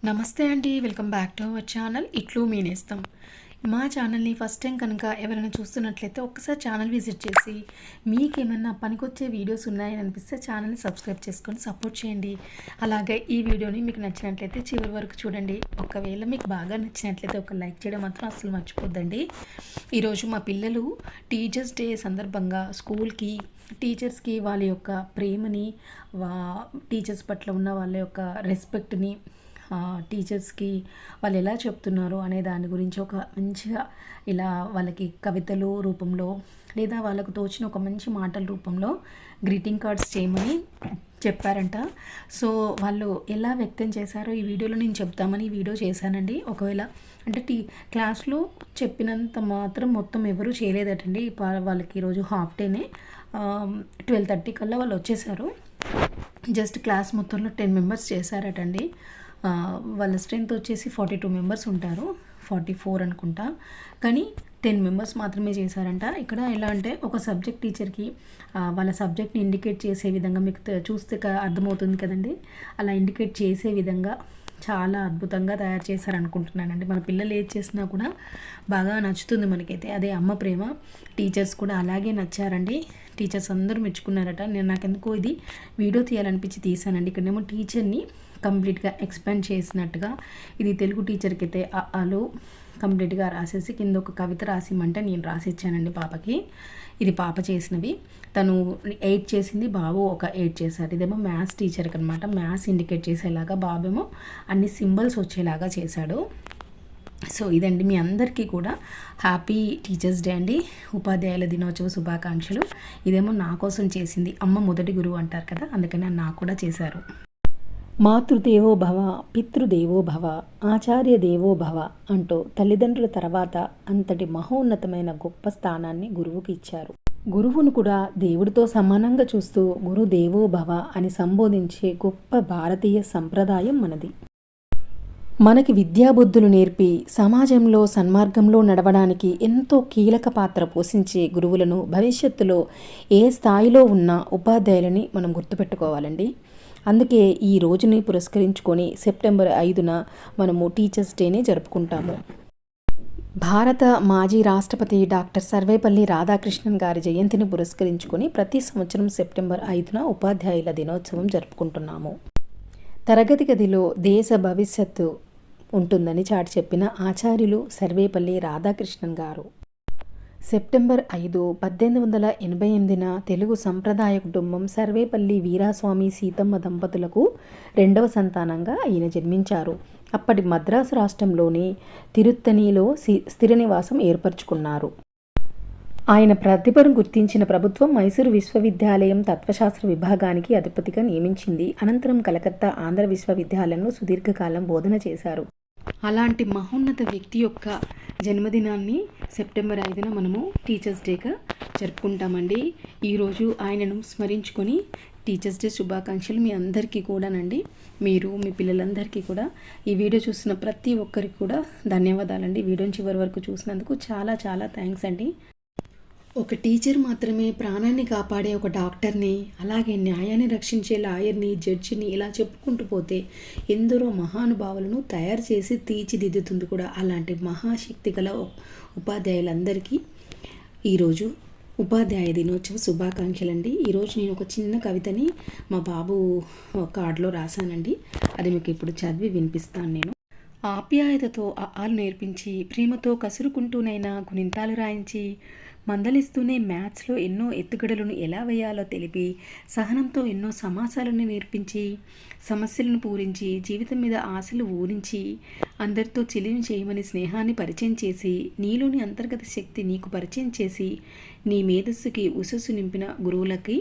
నమస్తే అండి. Welcome back to our channel ఇట్లు మీ నేస్తం. మా ఛానల్ని ఫస్ట్ టైం కనుక ఎవరైనా చూస్తున్నట్లయితే ఒక్కసారి ఛానల్ విజిట్ చేసి మీకేమన్నా పనికొచ్చే వీడియోస్ ఉన్నాయని అనిపిస్తే ఛానల్ని సబ్స్క్రైబ్ చేసుకొని సపోర్ట్ చేయండి. అలాగే ఈ వీడియోని మీకు నచ్చినట్లయితే చివరి వరకు చూడండి. ఒకవేళ మీకు బాగా నచ్చినట్లయితే ఒక లైక్ చేయడం మాత్రం అస్సలు మర్చిపోద్దండి. ఈరోజు మా పిల్లలు టీచర్స్ డే సందర్భంగా స్కూల్కి టీచర్స్కి వాళ్ళ యొక్క ప్రేమని టీచర్స్ పట్ల ఉన్న వాళ్ళ యొక్క రెస్పెక్ట్ని టీచర్స్కి వాళ్ళు ఎలా చెప్తున్నారు అనే దాని గురించి ఒక మంచిగా ఇలా వాళ్ళకి కవితలు రూపంలో లేదా వాళ్ళకు తోచిన ఒక మంచి మాటల రూపంలో గ్రీటింగ్ కార్డ్స్ చేయమని చెప్పారంట. సో వాళ్ళు ఎలా వ్యక్తం చేశారో ఈ వీడియోలో నేను చెప్తామని ఈ వీడియో చేశానండి. ఒకవేళ అంటే క్లాస్లో చెప్పినంత మాత్రం మొత్తం ఎవరూ చేయలేదటండి. వాళ్ళకి ఈరోజు హాఫ్ డేనే 12:30 కల్లా వాళ్ళు వచ్చేసారు. జస్ట్ క్లాస్ మొత్తంలో 10 మెంబర్స్ చేశారటండి. వాళ్ళ స్ట్రెంత్ వచ్చేసి 42 మెంబర్స్ ఉంటారు, 44 అనుకుంటా, కానీ 10 మెంబర్స్ మాత్రమే చేశారంట. ఇక్కడ ఎలా అంటే ఒక సబ్జెక్ట్ టీచర్కి వాళ్ళ సబ్జెక్ట్ని ఇండికేట్ చేసే విధంగా మీకు చూస్తే అర్థమవుతుంది కదండి, అలా ఇండికేట్ చేసే విధంగా చాలా అద్భుతంగా తయారు చేశారనుకుంటున్నానండి. మన పిల్లలు ఏది చేసినా కూడా బాగా నచ్చుతుంది మనకైతే, అదే అమ్మ ప్రేమ. టీచర్స్ కూడా అలాగే నచ్చారండి. టీచర్స్ అందరూ మెచ్చుకున్నారట. నాకెందుకో ఇది వీడియో తీయాలనిపించి తీసానండి. ఇక్కడేమో టీచర్ని కంప్లీట్గా ఎక్స్పాండ్ చేసినట్టుగా, ఇది తెలుగు టీచర్కి అయితే అలు కంప్లీట్గా రాసేసి కింద ఒక కవిత రాసిమంటే నేను రాసిచ్చానండి పాపకి. ఇది పాప చేసినవి. తను 8 చేసింది, బాబు ఒక 8 చేశారు. ఇదేమో మ్యాథ్స్ టీచర్కి అనమాట. మ్యాథ్స్ ఇండికేట్ చేసేలాగా, బాబేమో అన్ని సింబల్స్ వచ్చేలాగా చేశాడు. సో ఇదండి, మీ అందరికీ కూడా హ్యాపీ టీచర్స్ డే అండి. ఉపాధ్యాయుల దినోత్సవ శుభాకాంక్షలు. ఇదేమో నా కోసం చేసింది. అమ్మ మొదటి గురువు అంటారు కదా, అందుకని నాకు కూడా చేశారు. మాతృదేవో భవ, పితృదేవో భవ, ఆచార్య దేవో భవ అంటూ తల్లిదండ్రుల తర్వాత అంతటి మహోన్నతమైన గొప్ప స్థానాన్ని గురువుకి ఇచ్చారు. గురువును కూడా దేవుడితో సమానంగా చూస్తూ గురుదేవో భవ అని సంబోధించే గొప్ప భారతీయ సంప్రదాయం మనది. మనకి విద్యాబుద్ధులు నేర్పి సమాజంలో సన్మార్గంలో నడవడానికి ఎంతో కీలక పాత్ర పోషించే గురువులను భవిష్యత్తులో ఏ స్థాయిలో ఉన్న ఉపాధ్యాయులని మనం గుర్తుపెట్టుకోవాలండి. అందుకే ఈ రోజుని పురస్కరించుకొని సెప్టెంబర్ 5న మనము టీచర్స్ డేని జరుపుకుంటాము. భారత మాజీ రాష్ట్రపతి డాక్టర్ సర్వేపల్లి రాధాకృష్ణన్ గారి జయంతిని పురస్కరించుకొని ప్రతి సంవత్సరం సెప్టెంబర్ 5న ఉపాధ్యాయుల దినోత్సవం జరుపుకుంటున్నాము. తరగతి గదిలో దేశ భవిష్యత్తు ఉంటుందని చాటి చెప్పిన ఆచార్యులు సర్వేపల్లి రాధాకృష్ణన్ గారు. సెప్టెంబర్ 5, 1888న తెలుగు సంప్రదాయ కుటుంబం సర్వేపల్లి వీరాస్వామి సీతమ్మ దంపతులకు 2వ సంతానంగా ఆయన జన్మించారు. అప్పటి మద్రాసు రాష్ట్రంలోని తిరుత్తణిలో స్థిర నివాసం ఏర్పరచుకున్నారు. ఆయన ప్రతిభను గుర్తించిన ప్రభుత్వం మైసూరు విశ్వవిద్యాలయం తత్వశాస్త్ర విభాగానికి అధిపతిగా నియమించింది. అనంతరం కలకత్తా ఆంధ్ర విశ్వవిద్యాలయంలో సుదీర్ఘకాలం బోధన చేశారు. అలాంటి మహోన్నత వ్యక్తి యొక్క జన్మదినాన్ని సెప్టెంబర్ 5న మనము టీచర్స్ డేగా జరుపుకుంటామండి. ఈరోజు ఆయనను స్మరించుకొని టీచర్స్ డే శుభాకాంక్షలు మీ అందరికీ కూడానండి. మీరు మీ పిల్లలందరికీ కూడా, ఈ వీడియో చూసిన ప్రతి ఒక్కరికి కూడా ధన్యవాదాలండి. వీడియోని చివరి వరకు చూసినందుకు చాలా చాలా థ్యాంక్స్ అండి. ఒక టీచర్ మాత్రమే ప్రాణాన్ని కాపాడే ఒక డాక్టర్ని, అలాగే న్యాయాన్ని రక్షించే లాయర్ని, జడ్జిని, ఇలా చెప్పుకుంటూ పోతే ఎందరో మహానుభావులను తయారు చేసి తీర్చిదిద్దుతుంది కూడా. అలాంటి మహాశక్తి గల ఉపాధ్యాయులందరికీ ఈరోజు ఉపాధ్యాయ దినోత్సవ శుభాకాంక్షలండి. ఈరోజు నేను ఒక చిన్న కవితని మా బాబు కార్డులో రాశానండి. అది మీకు ఇప్పుడు చదివి వినిపిస్తాను నేను. ఆప్యాయతతో ఆలు నేర్పించి, ప్రేమతో కసురుకుంటూనైనా గుణింతాలు రాయించి, మందలిస్తూనే మ్యాథ్స్లో ఎన్నో ఎత్తుగడలను ఎలా వేయాలో తెలిపి, సహనంతో ఎన్నో సమాసాలను నేర్పించి, సమస్యలను పూరించి, జీవితం మీద ఆశలు ఊరించి, అందరితో చెలిమి చేయమని స్నేహాన్ని పరిచయం చేసి, నీలోని అంతర్గత శక్తి నీకు పరిచయం చేసి, నీ మేధస్సుకి ఉసస్సు నింపిన గురువులకి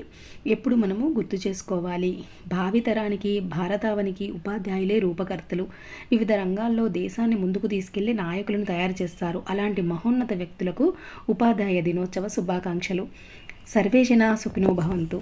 ఎప్పుడు మనము గుర్తు చేసుకోవాలి. భావితరానికి, భారతావనికి ఉపాధ్యాయులే రూపకర్తలు. వివిధ రంగాల్లో దేశాన్ని ముందుకు తీసుకెళ్లి నాయకులను తయారు చేస్తారు. అలాంటి మహోన్నత వ్యక్తులకు ఉపాధ్యాయ దినోత్సవ శుభాకాంక్షలు. సర్వే జనా సుఖినో భవంతు.